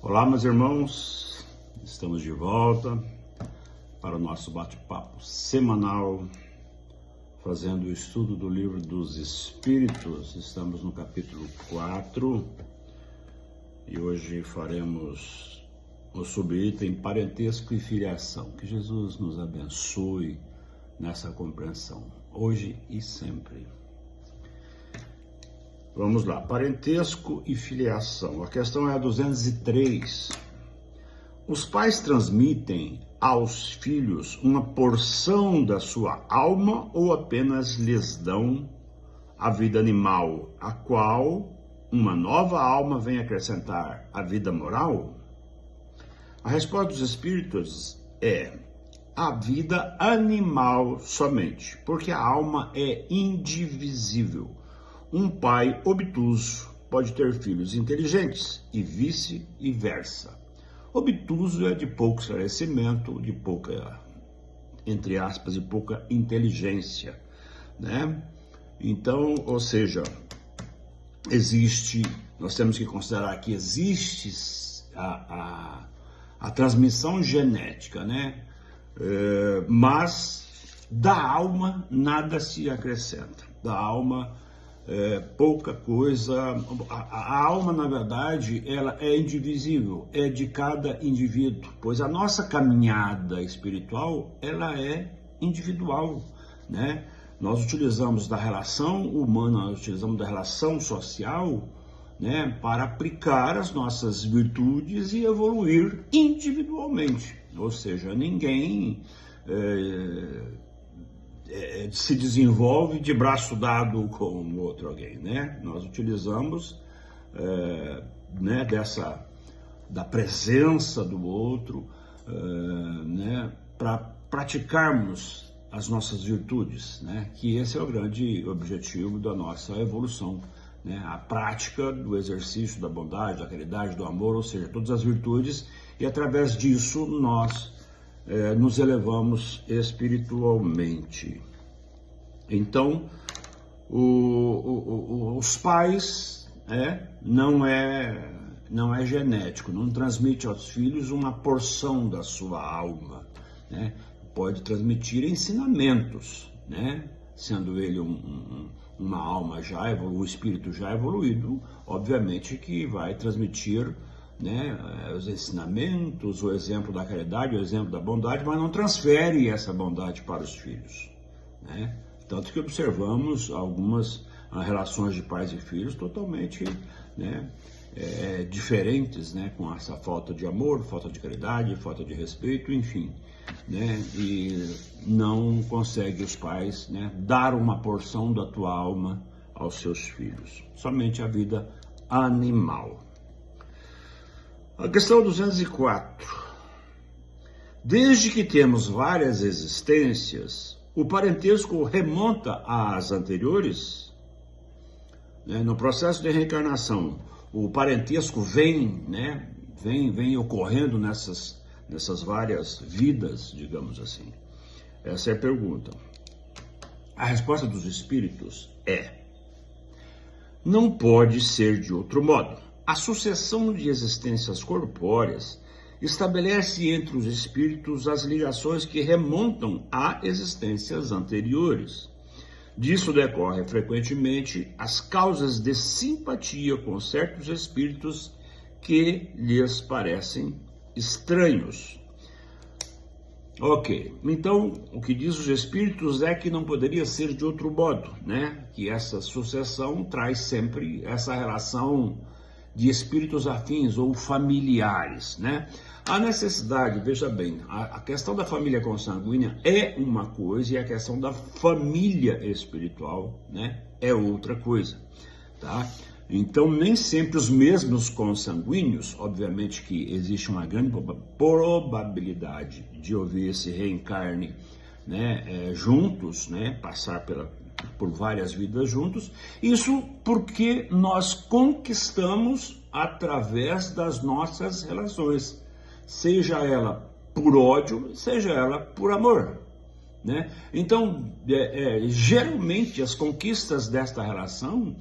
Olá, meus irmãos, estamos de volta para o nosso bate-papo semanal, fazendo o estudo do livro dos Espíritos. Estamos no capítulo 4 e hoje faremos o subitem parentesco e filiação. Que Jesus nos abençoe nessa compreensão, hoje e sempre. Vamos lá, parentesco e filiação. A questão é a 203. Os pais transmitem aos filhos uma porção da sua alma ou apenas lhes dão a vida animal, a qual uma nova alma vem acrescentar a vida moral? A resposta dos espíritos é a vida animal somente, porque a alma é indivisível. Um pai obtuso pode ter filhos inteligentes e vice-versa. Obtuso é de pouco esclarecimento, de pouca, entre aspas, de pouca inteligência, né? Então, ou seja, nós temos que considerar que existe a transmissão genética, né? Mas da alma nada se acrescenta. Da alma pouca coisa. A alma, na verdade, ela é indivisível, é de cada indivíduo, pois a nossa caminhada espiritual, ela é individual, né? Nós utilizamos da relação humana, nós utilizamos da relação social, né, para aplicar as nossas virtudes e evoluir individualmente. Ou seja, ninguém se desenvolve de braço dado com outro alguém, né? Nós utilizamos né, da presença do outro, né, para praticarmos as nossas virtudes, né? Que esse é o grande objetivo da nossa evolução, né? A prática do exercício da bondade, da caridade, do amor, ou seja, todas as virtudes, e através disso nós nos elevamos espiritualmente. Então, os pais não é genético, não transmite aos filhos uma porção da sua alma, né? Pode transmitir ensinamentos, né? Sendo ele uma alma um espírito já evoluído, obviamente que vai transmitir, né, os ensinamentos, o exemplo da caridade, o exemplo da bondade, mas não transfere essa bondade para os filhos, né? Tanto que observamos algumas relações de pais e filhos totalmente, né, diferentes, né, com essa falta de amor, falta de caridade, falta de respeito, enfim, né, e não consegue os pais, né, dar uma porção da tua alma aos seus filhos, somente a vida animal. A questão 204. Desde que temos várias existências, o parentesco remonta às anteriores? No processo de reencarnação, o parentesco vem ocorrendo nessas várias vidas, digamos assim. Essa é a pergunta. A resposta dos espíritos é: não pode ser de outro modo. A sucessão de existências corpóreas estabelece entre os espíritos as ligações que remontam a existências anteriores. Disso decorre frequentemente as causas de simpatia com certos espíritos que lhes parecem estranhos. Ok, então o que diz os espíritos é que não poderia ser de outro modo, né? Que essa sucessão traz sempre essa relação de espíritos afins ou familiares, né? A necessidade, veja bem, a questão da família consanguínea é uma coisa e a questão da família espiritual, né, é outra coisa, tá? Então, nem sempre os mesmos consanguíneos, obviamente que existe uma grande probabilidade de houver esse reencarne, né, juntos, né, passar por várias vidas juntos, isso porque nós conquistamos através das nossas relações, seja ela por ódio, seja ela por amor, né? Então, geralmente as conquistas desta relação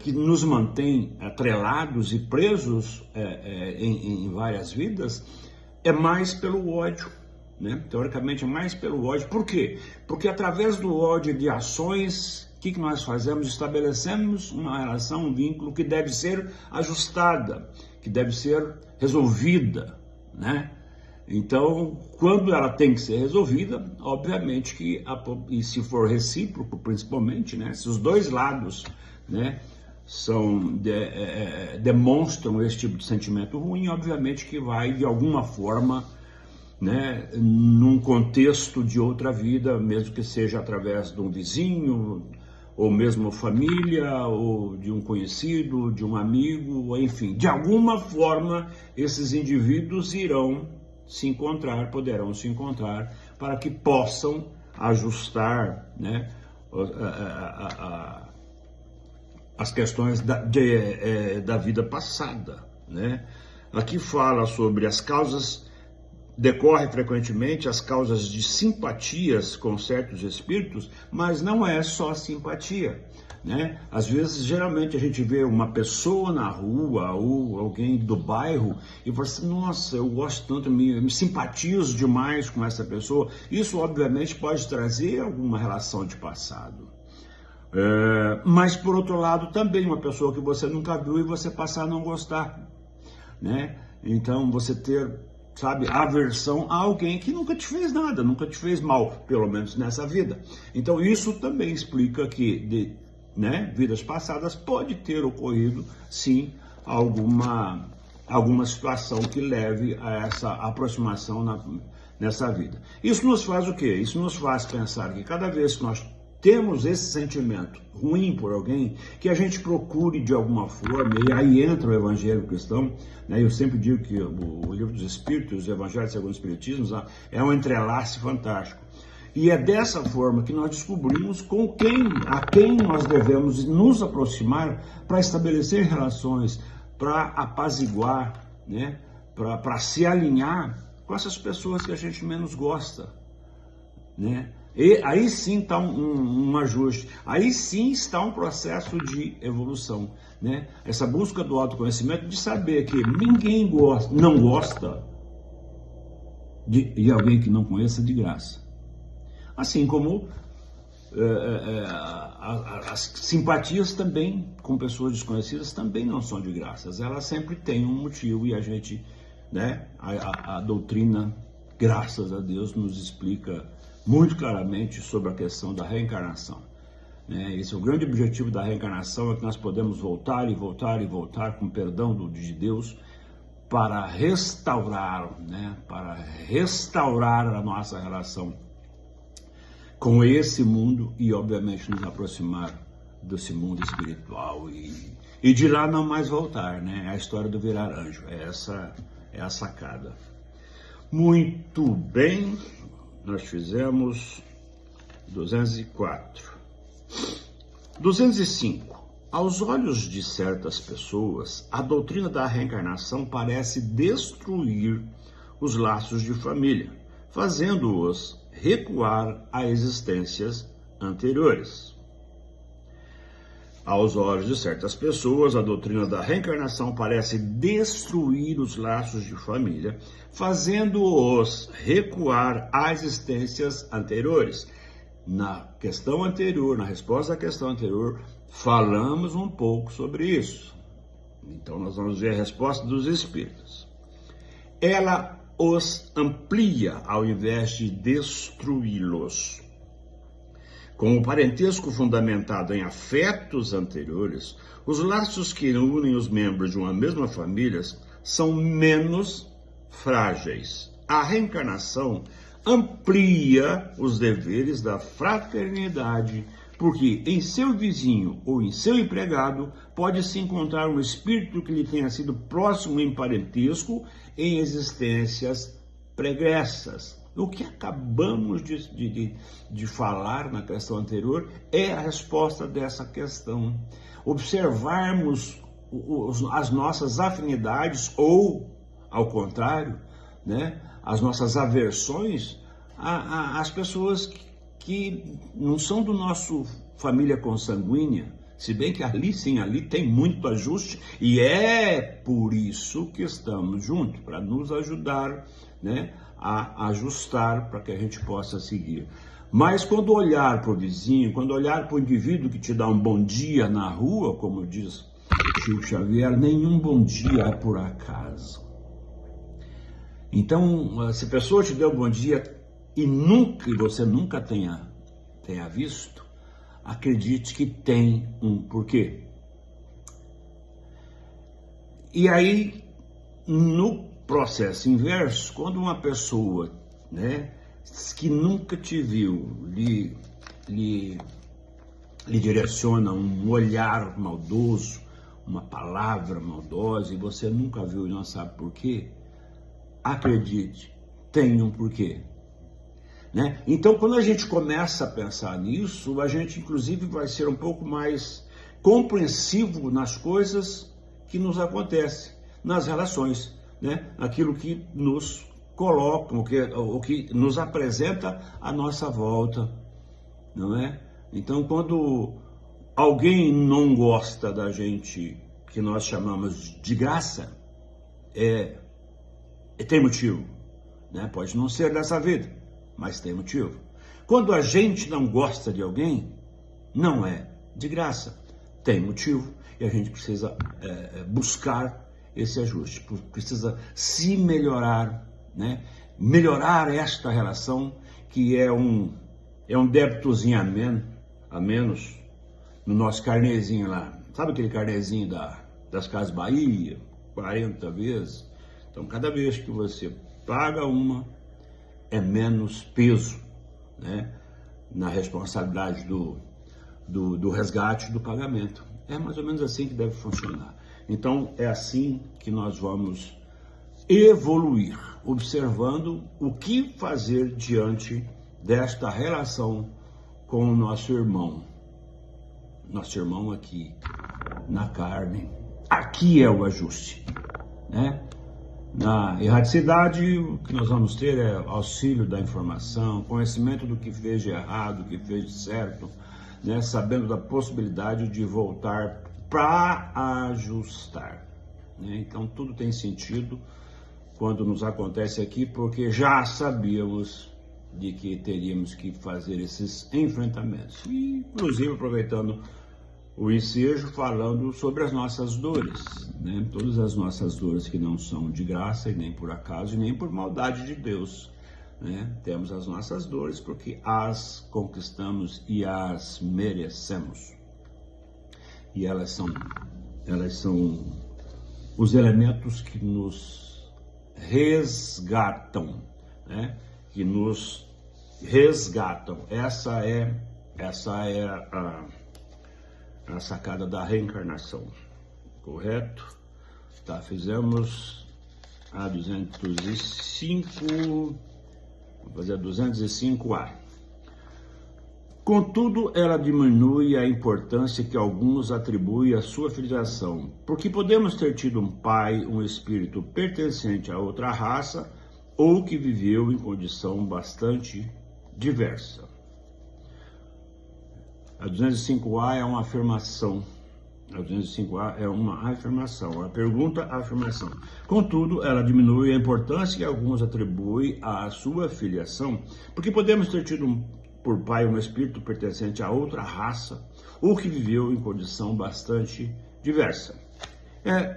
que nos mantém atrelados e presos em várias vidas, é mais pelo ódio, né? Teoricamente é mais pelo ódio. Por quê? Porque através do ódio de ações, o que nós fazemos? Estabelecemos uma relação, um vínculo que deve ser ajustada, que deve ser resolvida, né? Então, quando ela tem que ser resolvida, obviamente que, e se for recíproco principalmente, né? Se os dois lados, né, demonstram esse tipo de sentimento ruim, obviamente que vai de alguma forma, né, num contexto de outra vida, mesmo que seja através de um vizinho, ou mesmo família, ou de um conhecido, de um amigo, enfim, de alguma forma esses indivíduos poderão se encontrar para que possam ajustar, né, as questões da vida passada, né? Aqui fala sobre as causas, decorre frequentemente as causas de simpatias com certos espíritos, mas não é só simpatia, né? Às vezes, geralmente a gente vê uma pessoa na rua ou alguém do bairro e fala assim, nossa, eu gosto tanto, me simpatizo demais com essa pessoa. Isso obviamente pode trazer alguma relação de passado. Mas por outro lado também uma pessoa que você nunca viu e você passar a não gostar, né? Então você ter, sabe, aversão a alguém que nunca te fez nada, nunca te fez mal, pelo menos nessa vida. Então isso também explica que vidas passadas pode ter ocorrido sim alguma situação que leve a essa aproximação nessa vida. Isso nos faz o quê? Isso nos faz pensar que cada vez que nós temos esse sentimento ruim por alguém, que a gente procure de alguma forma, e aí entra o Evangelho cristão, né? Eu sempre digo que o Livro dos Espíritos, o Evangelho segundo o Espiritismo, é um entrelace fantástico. E é dessa forma que nós descobrimos a quem nós devemos nos aproximar para estabelecer relações, para apaziguar, né? Para se alinhar com essas pessoas que a gente menos gosta, né? E aí sim está um ajuste, aí sim está um processo de evolução, né? Essa busca do autoconhecimento, de saber que ninguém não gosta de alguém que não conheça de graça. Assim como as simpatias também com pessoas desconhecidas também não são de graça, elas sempre têm um motivo e a gente, né, a doutrina, graças a Deus, nos explica muito claramente sobre a questão da reencarnação, né? Esse é o grande objetivo da reencarnação, é que nós podemos voltar e voltar e voltar com perdão de Deus para restaurar, né? Para restaurar a nossa relação com esse mundo e obviamente nos aproximar desse mundo espiritual e de lá não mais voltar, né? É a história do virar anjo, essa é a sacada. Muito bem. Nós fizemos 204. 205. Aos olhos de certas pessoas, a doutrina da reencarnação parece destruir os laços de família, fazendo-os recuar a existências anteriores. Aos olhos de certas pessoas, a doutrina da reencarnação parece destruir os laços de família, fazendo-os recuar a existências anteriores. Na questão anterior, na resposta à questão anterior, falamos um pouco sobre isso. Então nós vamos ver a resposta dos espíritos. Ela os amplia ao invés de destruí-los. Com o parentesco fundamentado em afetos anteriores, os laços que unem os membros de uma mesma família são menos frágeis. A reencarnação amplia os deveres da fraternidade, porque em seu vizinho ou em seu empregado pode-se encontrar um espírito que lhe tenha sido próximo em parentesco em existências pregressas. O que acabamos de falar na questão anterior é a resposta dessa questão. Observarmos as nossas afinidades ou, ao contrário, né, as nossas aversões às pessoas que não são do nosso família consanguínea, Se bem que ali sim, ali tem muito ajuste e é por isso que estamos juntos, para nos ajudar, né, a ajustar para que a gente possa seguir. Mas quando olhar para o vizinho, quando olhar para o indivíduo que te dá um bom dia na rua, como diz Chico Xavier, nenhum bom dia é por acaso. Então, se a pessoa te deu um bom dia e você nunca tenha visto, acredite que tem um porquê. E aí, no processo inverso, quando uma pessoa, né, que nunca te viu lhe direciona um olhar maldoso, uma palavra maldosa, e você nunca viu e não sabe porquê, acredite, tem um porquê. Né? Então, quando a gente começa a pensar nisso, a gente inclusive vai ser um pouco mais compreensivo nas coisas que nos acontecem, nas relações, né? Aquilo que nos coloca, o que nos apresenta à nossa volta, não é? Então, quando alguém não gosta da gente, que nós chamamos de graça, tem motivo, né? Pode não ser dessa vida, mas tem motivo. Quando a gente não gosta de alguém, não é de graça, tem motivo, e a gente precisa buscar esse ajuste, precisa se melhorar, né? Melhorar esta relação, que é um débitozinho a menos no nosso carnezinho lá. Sabe aquele carnezinho das Casas Bahia, 40 vezes? Então, cada vez que você paga uma, é menos peso, né, na responsabilidade do resgate do pagamento. É mais ou menos assim que deve funcionar. Então, é assim que nós vamos evoluir, observando o que fazer diante desta relação com o nosso irmão aqui na carne. Aqui é o ajuste, né? Na erradicidade, o que nós vamos ter é auxílio da informação, conhecimento do que fez de errado, do que fez de certo, né? Sabendo da possibilidade de voltar para ajustar, né? Então, tudo tem sentido quando nos acontece aqui, porque já sabíamos de que teríamos que fazer esses enfrentamentos. E, inclusive, aproveitando o ensejo, falando sobre as nossas dores, né? Todas as nossas dores que não são de graça e nem por acaso e nem por maldade de Deus, né? Temos as nossas dores porque as conquistamos e as merecemos. E elas são os elementos que nos resgatam, né? Que nos resgatam. Essa é a sacada da reencarnação, correto? Tá, fizemos a 205, vamos fazer a 205A. Contudo, ela diminui a importância que alguns atribuem à sua filiação, porque podemos ter tido um pai, um espírito pertencente a outra raça, ou que viveu em condição bastante diversa. A 205A é uma afirmação. A 205A é uma afirmação. A pergunta, a afirmação. Contudo, ela diminui a importância que alguns atribuem à sua filiação, porque podemos ter tido por pai um espírito pertencente a outra raça, ou que viveu em condição bastante diversa.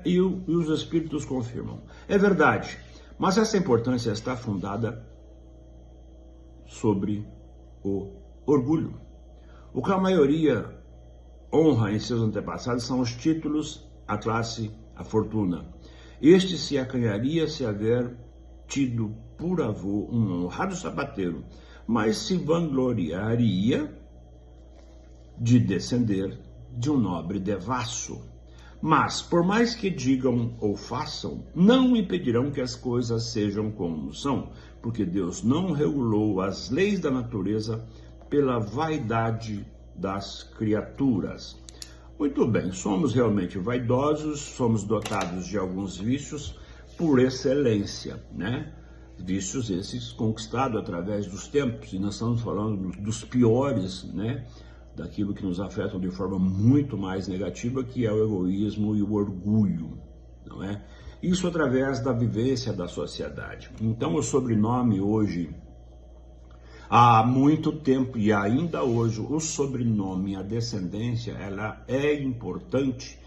E os espíritos confirmam. É verdade, mas essa importância está fundada sobre o orgulho. O que a maioria honra em seus antepassados são os títulos, a classe, a fortuna. Este se acanharia se haver tido por avô um honrado sapateiro, mas se vangloriaria de descender de um nobre devasso. Mas, por mais que digam ou façam, não impedirão que as coisas sejam como são, porque Deus não regulou as leis da natureza pela vaidade das criaturas. Muito bem, somos realmente vaidosos, somos dotados de alguns vícios por excelência, né? Vícios esses conquistados através dos tempos, e nós estamos falando dos piores, né? daquilo que nos afeta de forma muito mais negativa, que é o egoísmo e o orgulho, não é? Isso através da vivência da sociedade. Então, o sobrenome hoje, há muito tempo e ainda hoje, o sobrenome, a descendência, ela é importante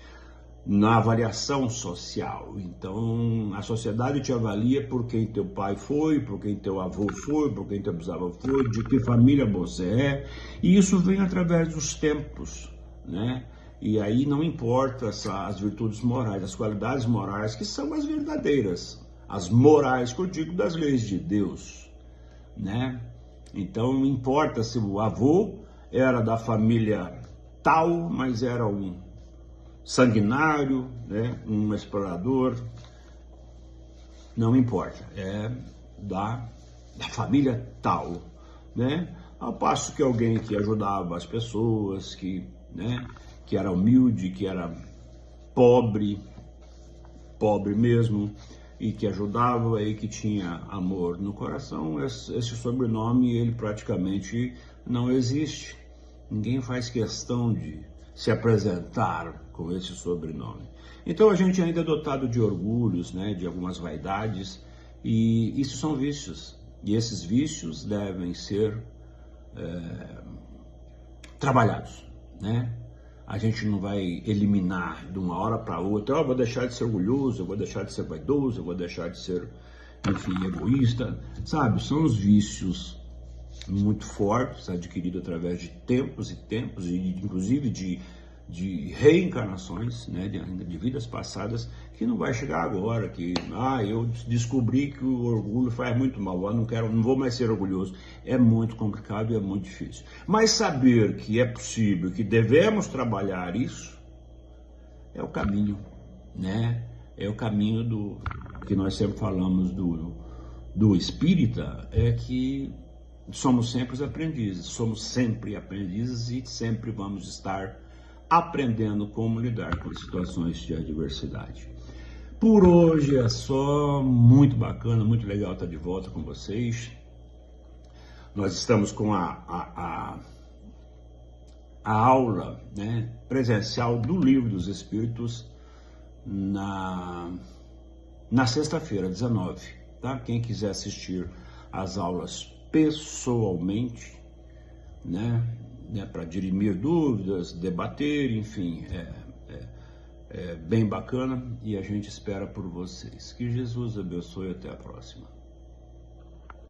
na avaliação social. Então, a sociedade te avalia por quem teu pai foi, por quem teu avô foi, por quem teu bisavô foi, de que família você é, e isso vem através dos tempos, né? E aí não importa as virtudes morais, as qualidades morais, que são as verdadeiras, as morais que eu digo das leis de Deus, né? Então não importa se o avô era da família tal, mas era um sanguinário, né? Um explorador, não importa, é da família tal, né? Ao passo que alguém que ajudava as pessoas, que, né, que era humilde, que era pobre mesmo, e que ajudava e que tinha amor no coração, esse sobrenome, ele praticamente não existe. Ninguém faz questão de se apresentar com esse sobrenome. Então a gente ainda é dotado de orgulhos, né, de algumas vaidades, e isso são vícios. E esses vícios devem ser trabalhados, né? A gente não vai eliminar de uma hora para outra, eu vou deixar de ser orgulhoso, eu vou deixar de ser vaidoso, eu vou deixar de ser, enfim, egoísta, sabe? São os vícios muito fortes, adquiridos através de tempos e tempos, e inclusive de reencarnações, né, de vidas passadas, que não vai chegar agora, que eu descobri que o orgulho faz muito mal, eu não vou mais ser orgulhoso. É muito complicado e é muito difícil. Mas saber que é possível, que devemos trabalhar isso, é o caminho, né? É o caminho do que nós sempre falamos do espírita, é que somos sempre aprendizes e sempre vamos estar aprendendo como lidar com situações de adversidade. Por hoje é só, muito bacana, muito legal estar de volta com vocês. Nós estamos com a aula, né, presencial do Livro dos Espíritos na sexta-feira, 19, tá? Quem quiser assistir às aulas pessoalmente, né, para dirimir dúvidas, debater, enfim, é bem bacana, e a gente espera por vocês. Que Jesus abençoe, até a próxima.